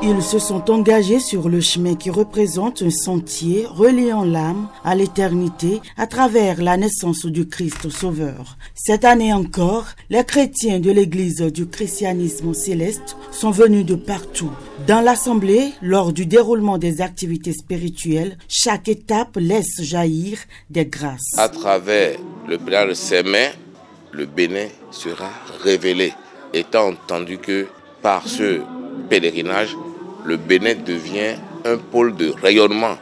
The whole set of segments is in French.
Ils se sont engagés sur le chemin qui représente un sentier reliant l'âme à l'éternité à travers la naissance du Christ Sauveur. Cette année encore, les chrétiens de l'Église du christianisme céleste sont venus de partout. Dans l'assemblée, lors du déroulement des activités spirituelles, chaque étape laisse jaillir des grâces. À travers le pèlerinage de Sémé, le Bénin sera révélé, étant entendu que par ce pèlerinage, le Bénin devient un pôle de rayonnement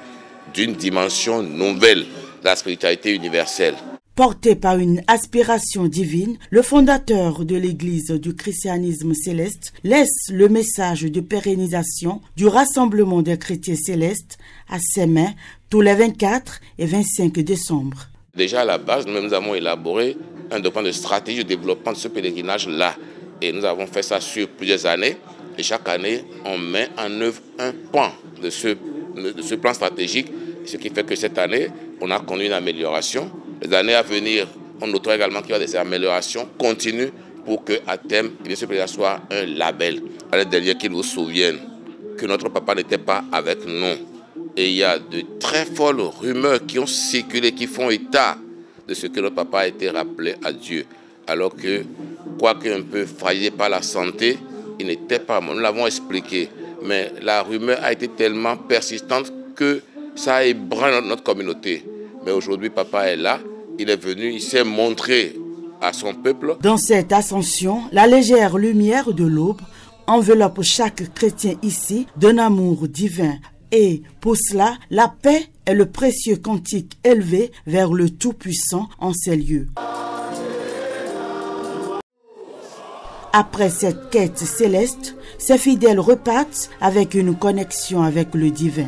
d'une dimension nouvelle de la spiritualité universelle. Porté par une aspiration divine, le fondateur de l'Église du christianisme céleste laisse le message de pérennisation du rassemblement des chrétiens célestes à Sémé tous les 24 et 25 décembre. Déjà à la base, nous avons élaboré un document de stratégie de développement de ce pèlerinage-là. Et nous avons fait ça sur plusieurs années. Et chaque année, on met en œuvre un pan de ce plan stratégique. Ce qui fait que cette année, on a connu une amélioration. Les années à venir, on notera également qu'il y a des améliorations continues pour qu'à terme, ce pèlerinage soit un label. L'année dernière, qu'il vous souvienne que notre papa n'était pas avec nous. Et il y a de très folles rumeurs qui ont circulé, qui font état de ce que notre papa a été rappelé à Dieu. Alors que, quoique un peu fragilisé par la santé, il n'était pas mort. Nous l'avons expliqué. Mais la rumeur a été tellement persistante que ça a ébranlé notre communauté. Mais aujourd'hui, papa est là. Il est venu, il s'est montré à son peuple. Dans cette ascension, la légère lumière de l'aube enveloppe chaque chrétien ici d'un amour divin. Et pour cela, la paix est le précieux cantique élevé vers le Tout-Puissant en ces lieux. Après cette quête céleste, ces fidèles repartent avec une connexion avec le divin.